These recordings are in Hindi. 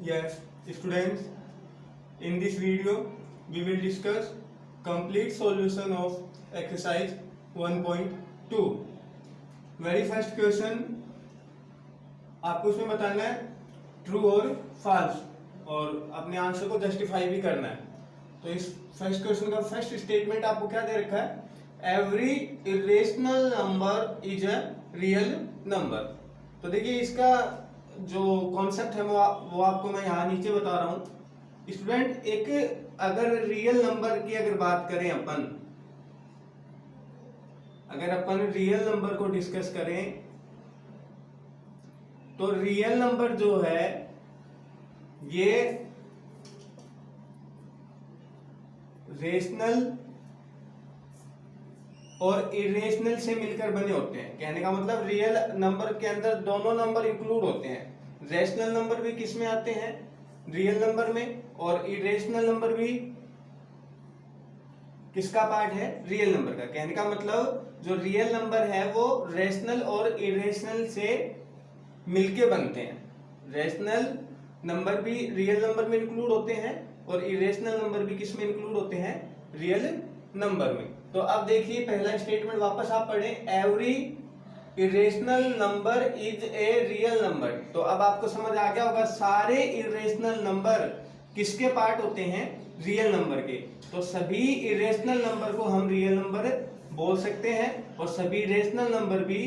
Yes, students, in this video we will discuss complete solution of exercise 1.2. Very first question, आपको इसमें बताना है ट्रू और फॉल्स और अपने आंसर को जस्टिफाई भी करना है। तो इस फर्स्ट क्वेश्चन का फर्स्ट स्टेटमेंट आपको क्या दे रखा है? Every irrational number is a real number. तो देखिए इसका जो कॉन्सेप्ट है वो आपको मैं यहाँ नीचे बता रहा हूँ। स्टूडेंट, एक अगर रियल नंबर की अगर बात करें अगर अपन रियल नंबर को डिस्कस करें तो रियल नंबर जो है ये रेशनल और इरेशनल से मिलकर बने होते हैं। कहने का मतलब रियल नंबर के अंदर दोनों नंबर इंक्लूड होते हैं। रेशनल नंबर भी किस में आते हैं? रियल नंबर में। और इरेशनल नंबर भी किसका पार्ट है? रियल नंबर का। कहने का मतलब जो रियल नंबर है वो रेशनल और इरेशनल से मिलके बनते हैं। रेशनल नंबर भी रियल नंबर में इंक्लूड होते हैं और इरेशनल नंबर भी किस में इंक्लूड होते हैं? रियल नंबर में। तो अब देखिए पहला स्टेटमेंट वापस आप पढ़े, every irrational number is a real number. तो अब आपको समझ आ गया होगा सारे इरेशनल नंबर किसके पार्ट होते हैं? रियल नंबर के। तो सभी इरेशनल नंबर को हम रियल नंबर बोल सकते हैं और सभी रेशनल नंबर भी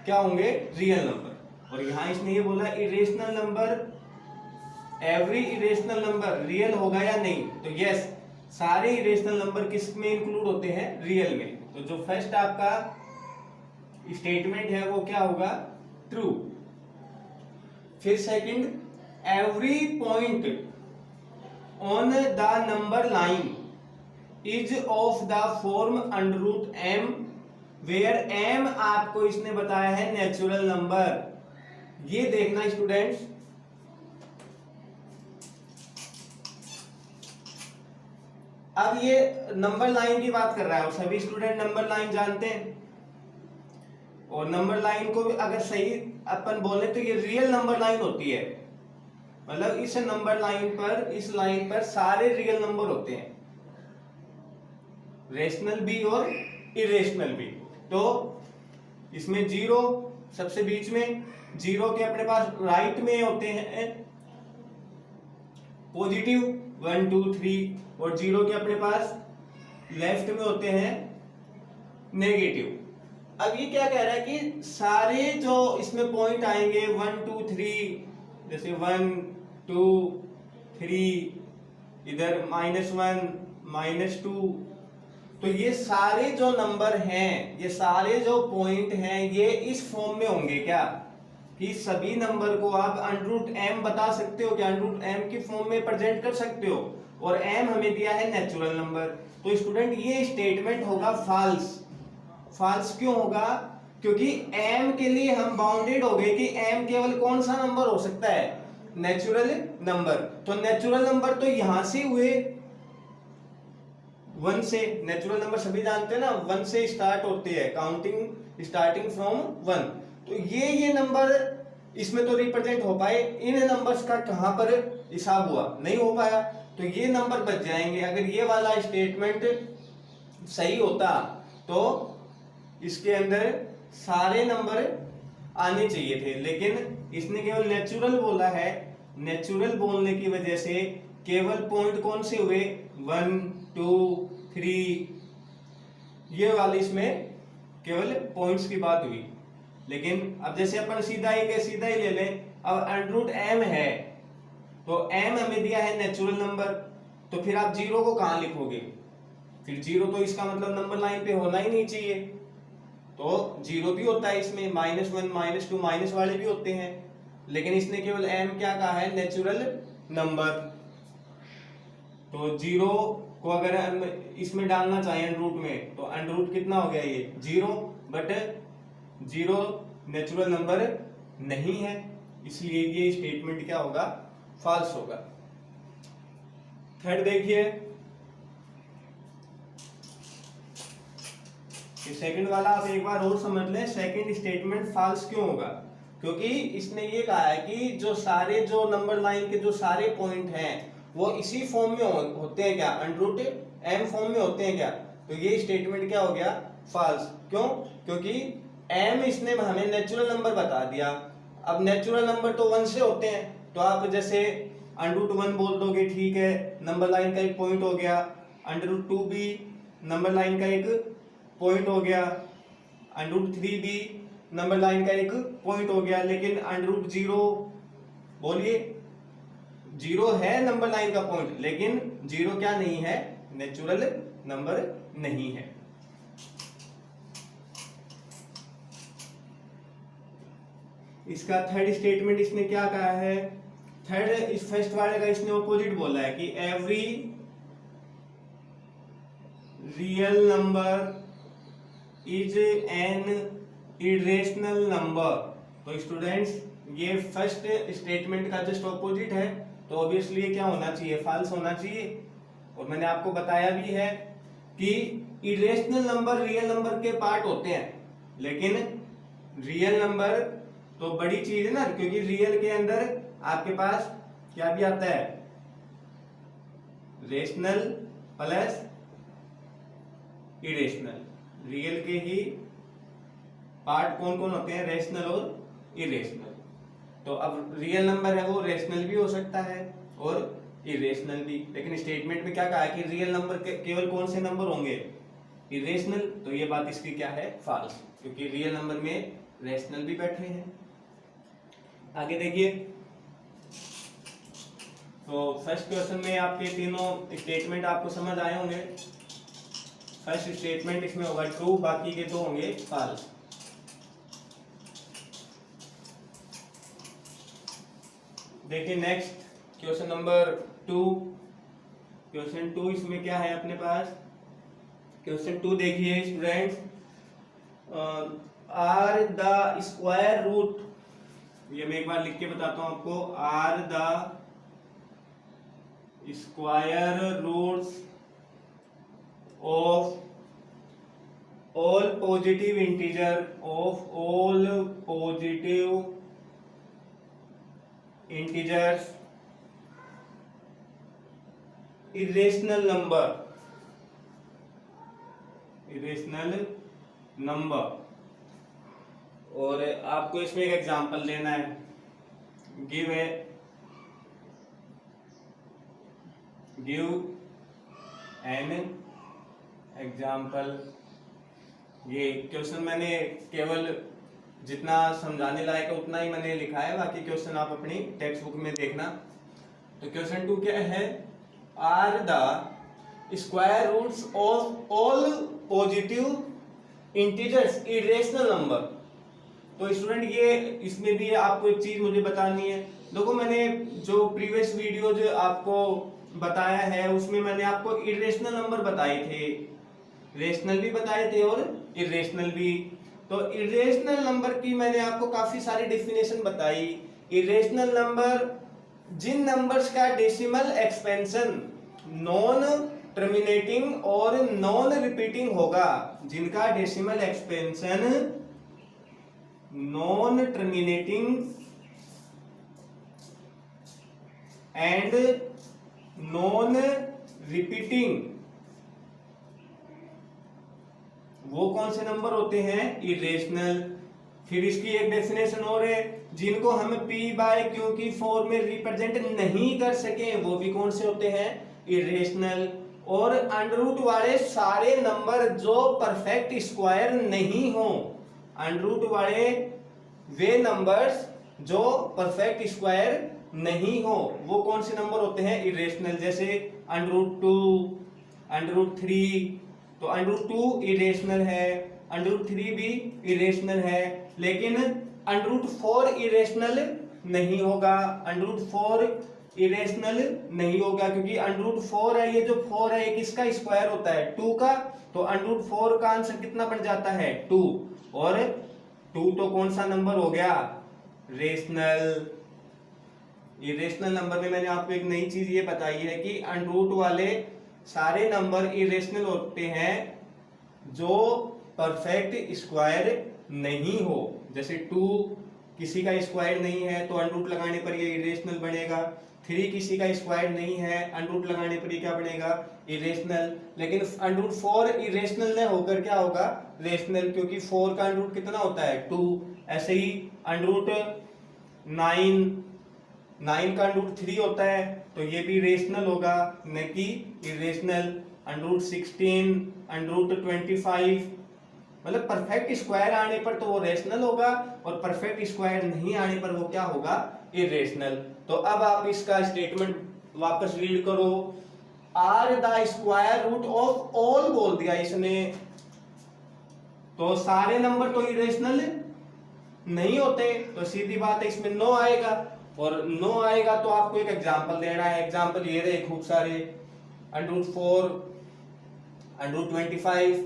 क्या होंगे? Real number. और यहां इसने ये बोला irrational number, every irrational number real होगा या नहीं? तो यस, सारे इरेशनल नंबर किस में इंक्लूड होते हैं? रियल में। तो जो फर्स्ट आपका स्टेटमेंट है वो क्या होगा? ट्रू। फिर second, every point on the number line is of the form under root M where M आपको इसने बताया है नेचुरल नंबर। ये देखना स्टूडेंट्स, अब ये नंबर लाइन की बात कर रहा है और सभी स्टूडेंट नंबर लाइन जानते हैं। और नंबर लाइन को भी अगर सही अपन बोले तो ये रियल नंबर लाइन होती है। मतलब इस नंबर लाइन पर, इस लाइन पर सारे रियल नंबर होते हैं, रेशनल भी और इरेशनल भी। तो इसमें जीरो सबसे बीच में, जीरो के अपने पास राइट में होते हैं पॉजिटिव 1 2 3 और जीरो के अपने पास लेफ्ट में होते हैं नेगेटिव। अब ये क्या कह रहा है कि सारे जो इसमें पॉइंट आएंगे 1 2 3, जैसे 1 2 3, इधर -1 -2, तो ये सारे जो नंबर हैं, ये सारे जो पॉइंट हैं, ये इस फॉर्म में होंगे क्या कि सभी नंबर को आप अंडर रूट एम बता सकते हो, क्या अंडर रूट एम की फॉर्म में प्रेजेंट कर सकते हो। और एम हमें दिया है नेचुरल नंबर। तो स्टूडेंट ये स्टेटमेंट होगा फॉल्स। फॉल्स क्यों होगा? क्योंकि एम के लिए हम बाउंडेड हो गए कि एम केवल कौन सा नंबर हो सकता है? Natural number. तो नेचुरल नंबर तो यहां से हुए 1 से। नेचुरल नंबर सभी जानते हैं ना, 1 से स्टार्ट होते हैं, काउंटिंग स्टार्टिंग फ्रॉम 1। तो ये नंबर इसमें तो रिप्रेजेंट हो पाए, इन नंबर्स का कहां पर हिसाब हुआ? नहीं हो पाया। तो ये नंबर बच जाएंगे। अगर ये वाला स्टेटमेंट सही होता तो इसके अंदर सारे नंबर आने चाहिए थे, लेकिन इसने केवल नेचुरल बोला है। नेचुरल बोलने की वजह से केवल पॉइंट कौन से हुए? 1 2 3, ये वाली इसमें केवल पॉइंट्स की बात हुई। लेकिन अब जैसे अपन सीधा ही ले लें, अब अंडर रूट एम है तो एम हमें दिया है नेचुरल नंबर, तो फिर आप जीरो को कहां लिखोगे? फिर जीरो तो इसका मतलब नंबर लाइन पे होना ही नहीं चाहिए। तो जीरो भी होता है इसमें, -1 -2 माइनस वाले भी होते हैं, लेकिन इसने केवल एम क्या कहा है? Natural number. तो जीरो को अगर हम इसमें डालना चाहें अंडर रूट में, तो अंडर रूट कितना हो गया? ये zero. But zero natural number नहीं है, इसलिए ये स्टेटमेंट क्या होगा? फॉल्स होगा। थर्ड देखिए, सेकंड वाला आप एक बार और समझ लें, सेकंड स्टेटमेंट फॉल्स क्यों होगा? क्योंकि इसने ये कहा है कि जो नंबर लाइन के जो सारे पॉइंट हैं वो इसी फॉर्म में होते हैं क्या, √m फॉर्म में होते हैं क्या। तो ये स्टेटमेंट क्या हो गया, फॉल्स। क्यों, क्योंकि m इसने हमें नेचुरल नंबर बता दिया। अब नेचुरल नंबर तो 1 से होते हैं, तो आप जैसे √1 बोल दोगे, ठीक है, नंबर लाइन का एक पॉइंट हो गया। √2 भी नंबर लाइन का एक पॉइंट हो गया। √3 भी नंबर लाइन का एक पॉइंट हो गया। लेकिन √0 बोलिए, 0 है नंबर लाइन का पॉइंट, लेकिन 0 क्या नहीं है, नेचुरल नंबर नहीं है। इसका थर्ड स्टेटमेंट इसने क्या कहा है, इस फर्स्ट वाले का इसने ऑपोजिट बोला है कि every real number is an irrational number. तो स्टूडेंट्स, ये फर्स्ट स्टेटमेंट का जस्ट ऑपोजिट है, तो ऑब्वियसली क्या होना चाहिए, फॉल्स होना चाहिए। और मैंने आपको बताया भी है कि इरेशनल नंबर रियल नंबर के पार्ट होते हैं, लेकिन रियल नंबर तो बड़ी चीज है ना, क्योंकि रियल के अंदर आपके पास क्या भी आता है, रेशनल प्लस इरेशनल। रियल के ही पार्ट कौन कौन होते हैं, रेशनल और इरेशनल। तो अब रियल नंबर है वो रेशनल भी हो सकता है और इरेशनल भी, लेकिन स्टेटमेंट में क्या कहा है कि रियल नंबर केवल कौन से नंबर होंगे, इरेशनल। तो ये बात इसकी क्या है, फॉल्स, क्योंकि रियल नंबर में रेशनल भी बैठे हैं। आगे देखिए, तो फर्स्ट क्वेश्चन में आपके तीनों स्टेटमेंट आपको समझ आए होंगे। फर्स्ट स्टेटमेंट इसमें होगा ट्रू, बाकी के दो होंगे फॉल्स। देखिए नेक्स्ट क्वेश्चन नंबर 2। क्वेश्चन 2 इसमें क्या है अपने पास, क्वेश्चन 2 देखिए students, are the square root, ये मैं एक बार लिख के बताता हूं आपको, are the square roots of all positive integers irrational number. और आपको इसमें एक एग्जांपल देना है, गिव एन एग्जांपल। ये क्वेश्चन मैंने केवल जितना समझाने लायक है उतना ही मैंने लिखा है, बाकी क्वेश्चन आप अपनी टेक्स्ट बुक में देखना। तो क्वेश्चन 2 क्या है, are the square roots of all positive integers irrational number. तो स्टूडेंट ये इसमें भी आपको एक चीज मुझे बतानी है। देखो, मैंने जो प्रीवियस वीडियो जो आपको बताया है उसमें मैंने आपको इरेशनल नंबर बताए थे, रेशनल भी बताए थे और इरेशनल भी। तो इरेशनल नंबर की मैंने आपको काफी सारी डेफिनेशन बताई। इरेशनल नंबर जिन नंबर्स का डेसिमल एक्सपेंशन नॉन टर्मिनेटिंग और नॉन रिपीटिंग होगा, जिनका decimal expansion non terminating and non repeating, वो कौन से नंबर होते हैं, इरेशनल। फिर इसकी एक डेफिनेशन और है, जिनको हम p/q की फॉर्म में रिप्रेजेंट नहीं कर सके वो भी कौन से होते हैं, इरेशनल। और अंडररूट वाले सारे नंबर जो परफेक्ट स्क्वायर नहीं हो, अंडररूट वाले वे नंबर्स जो परफेक्ट स्क्वायर नहीं हो वो कौन से नंबर होते हैं, इरेशनल। जैसे √2, √3, तो √2 इरेशनल है, √3 भी इरेशनल है, लेकिन √4 इरेशनल नहीं होगा, √4 इरेशनल नहीं होगा, क्योंकि √4 है, ये जो 4 है किसका स्क्वायर होता है, 2 का। तो √4 का आंसर कितना बन जाता है, 2। और 2 तो कौन सा नंबर हो गया, रेशनल। इरेशनल नंबर में मैंने आपको एक नई चीज ये बताई है कि अंडरूट वाले सारे नंबर इरेशनल होते हैं जो परफेक्ट स्क्वायर नहीं हो। जैसे 2 किसी का स्क्वायर नहीं है तो अंडर रूट लगाने पर ये इरेशनल बनेगा। 3 किसी का स्क्वायर नहीं है, अंडर रूट लगाने पर ये क्या बनेगा, इरेशनल। लेकिन अंडर रूट 4 इरेशनल न होकर क्या होगा, रेशनल, क्योंकि 4 का अंडर रूट कितना होता है, 2। ऐसे ही अंडर रूट 9 का अंडर रूट 3 होता है, तो ये भी रेशनल होगा न कि irrational. Under root 16, under root 25, मतलब परफेक्ट स्क्वायर आने पर तो वो रेशनल होगा, और परफेक्ट स्क्वायर नहीं आने पर वो क्या होगा, इरेशनल। तो अब आप इसका स्टेटमेंट वापस रीड करो। Are the square root of all बोल दिया इसने, तो सारे नंबर तो इरेशनल नहीं होते, तो सीधी बात है इसमें नो आएगा। और नो आएगा तो आपको एक एग्जांपल देना है। एग्जांपल ये रहे खूब सारे, under root 4, under root 25,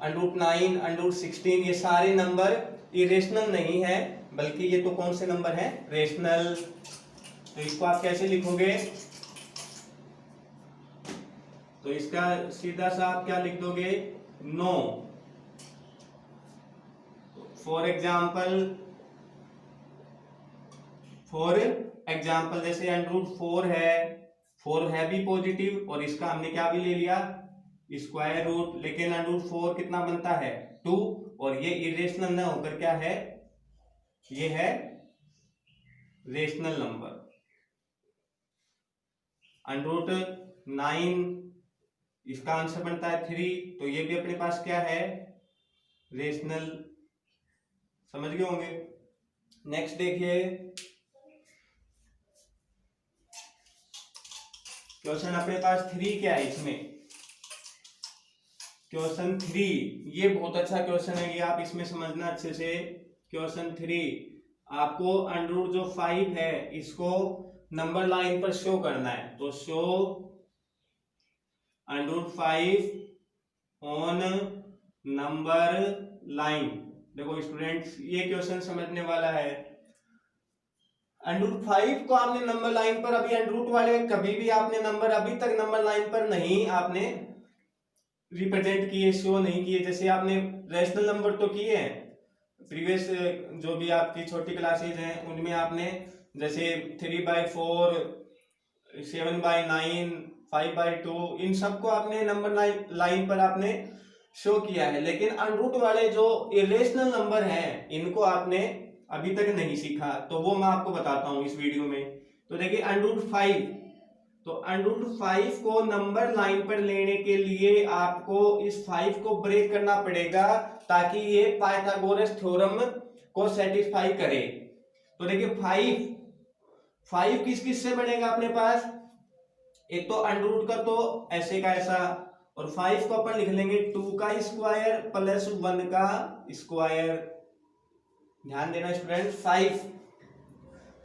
under root 9, under root 16, ये सारे नंबर इरेशनल नहीं है, बल्कि ये तो कौन से नंबर हैं, रेशनल। तो इसको आप कैसे लिखोगे, तो इसका सीधा सा आप क्या लिख दोगे, नो। फॉर एग्जाम्पल जैसे अंडर रूट 4 है, 4 है भी पॉजिटिव, और इसका हमने क्या भी ले लिया, स्क्वायर रूट। लेकिन अंडर रूट 4 कितना बनता है, 2, और ये इरेशनल ना होकर क्या है, ये है रेशनल नंबर। अंडर रूट 9, इसका आंसर बनता है 3, तो ये भी अपने पास क्या है, रेशनल। समझ गए होंगे। नेक्स्ट देखिए क्वेश्चन अपने पास 3 क्या है इसमें, क्वेश्चन 3, ये बहुत अच्छा क्वेश्चन है, ये आप इसमें समझना अच्छे से। क्वेश्चन 3, आपको अंडर रूट जो 5 है इसको नंबर लाइन पर शो करना है, तो show under root 5 on number line. देखो स्टूडेंट्स, ये क्वेश्चन समझने वाला है। अंडर रूट 5 को आपने नंबर लाइन पर, अभी अंडर रूट वाले कभी भी आपने नंबर अभी तक नंबर लाइन पर नहीं आपने रिप्रेजेंट किए, शो नहीं किए। जैसे आपने रेशनल नंबर तो किए हैं, प्रीवियस जो भी आपकी छोटी क्लासेज हैं उनमें आपने जैसे 3/4, 7/9, 5/2, इन सबको आपने नंबर लाइन पर आपने शो किया है। लेकिन अंडर रूट वाले जो इरेशनल नंबर हैं इनको आपने अभी तक नहीं सीखा, तो वो मैं आपको बताता हूं इस वीडियो में। तो देखिए अंडर रूट 5, तो अंडर रूट 5 को नंबर लाइन पर लेने के लिए आपको इस 5 को ब्रेक करना पड़ेगा, ताकि ये पाइथागोरस थ्योरम को सेटिस्फाई करे। तो देखिए 5 किस किस से बनेगा अपने पास, एक तो अंडर रूट का तो ऐसे का ऐसा, और 5 को अपन लिख लेंगे 2 का स्क्वायर प्लस 1 का स्क्वायर। ध्यान देना स्टूडेंट,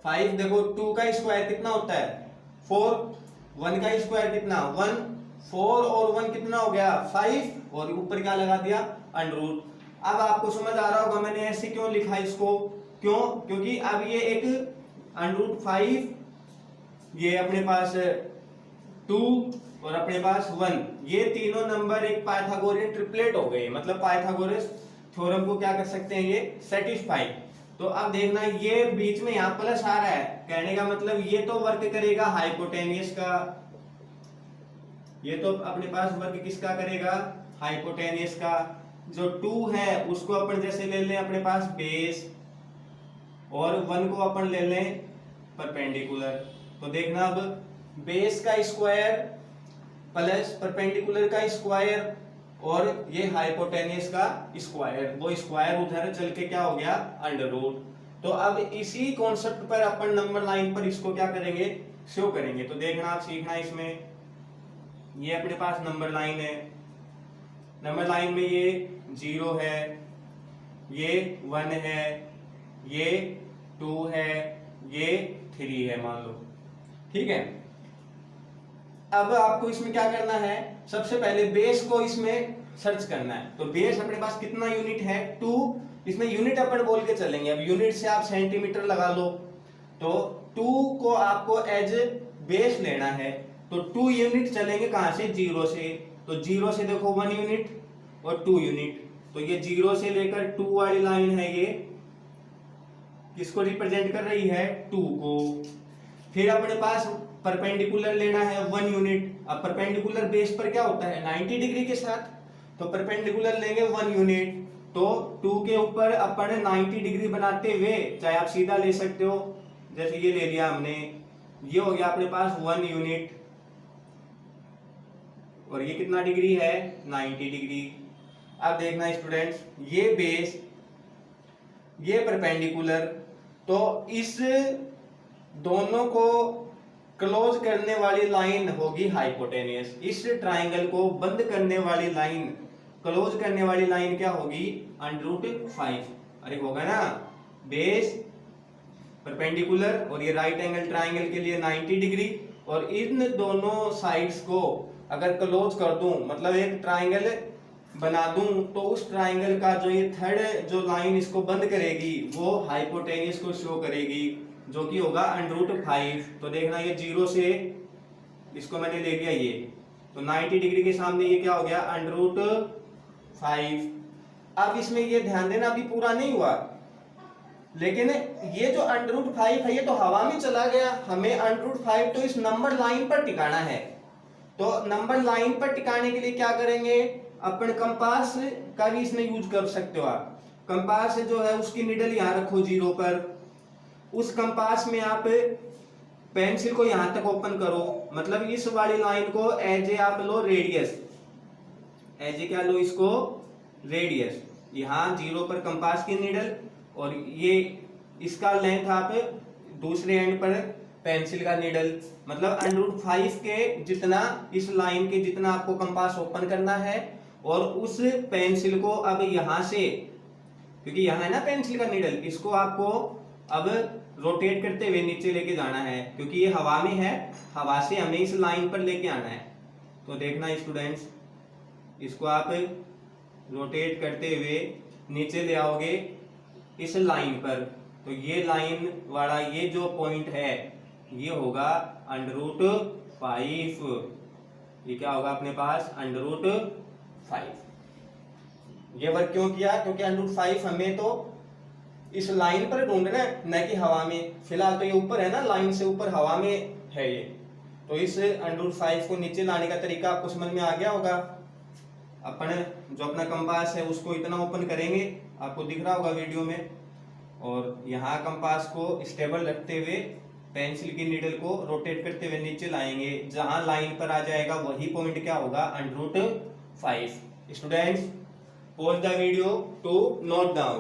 5 देखो 2 का स्क्वायर कितना होता है 4, 1 का स्क्वायर कितना 1, 4 और 1 कितना हो गया 5, और ऊपर क्या लगा दिया अंडर रूट। अब आपको समझ आ रहा होगा मैंने ऐसे क्यों लिखा इसको, क्यों, क्योंकि अब ये एक अंडर रूट 5, ये अपने पास 2 और अपने पास 1, ये तीनों नंबर एक पाइथागोरियन ट्रिपलेट हो गए, मतलब पाइथागोरस थ्योरम को क्या कर सकते हैं ये सेटिस्फाई। तो अब देखना ये बीच में यहां प्लस आ रहा है, कहने का मतलब ये तो वर्क करेगा हाइपोटेनियस का, ये तो अपने पास वर्क किसका करेगा हाइपोटेनियस का। जो 2 है उसको अपन जैसे ले लें अपने पास बेस, और 1 को अपन ले लें परपेंडिकुलर। तो देखना अब बेस का स्क्वायर प्लस परपेंडिकुलर का स्क्वायर और ये हाइपोटेनियस का स्क्वायर, वो स्क्वायर उधर चल के क्या हो गया अंडर रूट। तो अब इसी कॉन्सेप्ट पर अपन नंबर लाइन पर इसको क्या करेंगे शो करेंगे। तो देखना आप सीखना इसमें, ये अपने पास नंबर लाइन है, नंबर लाइन में ये 0 है, ये 1 है, ये 2 है, ये 3 है मान लो, ठीक है। अब आपको इसमें क्या करना है, सबसे पहले बेस को इसमें सर्च करना है। तो बेस अपने पास कितना यूनिट है 2, इसमें यूनिट अपन बोल के चलेंगे, अब यूनिट से आप सेंटीमीटर लगा लो। तो 2 को आपको एज बेस लेना है, तो 2 यूनिट चलेंगे कहां से 0 से, तो 0 से देखो 1 यूनिट और 2 यूनिट, तो ये 0 से लेकर 2 वाली लाइन है, ये किसको रिप्रेजेंट कर रही है, 2 को। फिर अपने पास परपेंडिकुलर लेना है 1 यूनिट। अब परपेंडिकुलर बेस पर क्या होता है, 90 डिग्री के साथ, तो परपेंडिकुलर लेंगे 1 यूनिट। तो 2 के ऊपर अपन 90 डिग्री बनाते हुए, चाहे आप सीधा ले सकते हो, जैसे ये ले लिया हमने, ये हो गया अपने पास 1 यूनिट, और ये कितना डिग्री है, 90 डिग्री। अब देखना स्टूडेंट्स, ये बेस, ये परपेंडिकुलर, तो इस दोनों को क्लोज करने वाली लाइन होगी हाइपोटेनियस। इस ट्राइंगल को बंद करने वाली लाइन, क्लोज करने वाली लाइन क्या होगी, √5। अरे होगा ना, बेस परपेंडिकुलर और ये राइट एंगल ट्राइंगल के लिए 90 डिग्री, और इन दोनों साइड्स को अगर क्लोज कर दूं, मतलब एक ट्राइंगल बना दूं, तो उस ट्राइंगल का जो ये थर्ड जो लाइन इसको बंद करेगी वो हाइपोटेनियस को शो करेगी, जो कि होगा √5। तो देखना ये 0 से, इसको मैंने ले लिया ये, तो 90 डिग्री के सामने ये क्या हो गया, √5। अब इसमें ये ध्यान देना, अभी पूरा नहीं हुआ, लेकिन ये जो √5 है ये तो हवा में चला गया, हमें √5 तो इस नंबर लाइन पर टिकाना है। तो नंबर लाइन पर टिकाने के लिए क्या करेंगे, अपन कंपास का भी इसमें यूज कर सकते हो आप। कंपास जो है उसकी निडल यहाँ रखो 0 पर, उस कंपास में आप पेंसिल को यहां तक ओपन करो, मतलब इस वाली लाइन को एज ए आप लो रेडियस, एज ए क्या लो इसको, रेडियस। यहाँ 0 पर कंपास की निडल, और ये इसका लेंथ आप दूसरे एंड पर पेंसिल का निडल, मतलब √5 के जितना, इस लाइन के जितना आपको कंपास ओपन करना है, और उस पेंसिल को अब यहां से, क्योंकि यहां है ना पेंसिल का निडल, इसको आपको अब रोटेट करते हुए नीचे लेके जाना है, क्योंकि ये हवा में है, हवा से हमें इस लाइन पर लेके आना है। तो देखना स्टूडेंट्स, इसको आप रोटेट करते हुए नीचे ले आओगे इस लाइन पर, तो ये लाइन वाला ये जो पॉइंट है ये होगा √5। ये क्या होगा अपने पास, √5। ये वर्क क्यों किया, क्योंकि √5 हमें तो इस लाइन पर ढूंढना है, न कि हवा में। फिलहाल तो ये ऊपर है ना, लाइन से ऊपर हवा में है ये, तो इस √5 को नीचे लाने का तरीका आपको समझ में आ गया होगा। अपन जो अपना कंपास है उसको इतना ओपन करेंगे, आपको दिख रहा होगा वीडियो में, और यहाँ कंपास को स्टेबल रखते हुए पेंसिल की नीडल को रोटेट करते हुए नीचे लाएंगे, जहां लाइन पर आ जाएगा वही पॉइंट क्या होगा, √5। Students, pause the video to note down.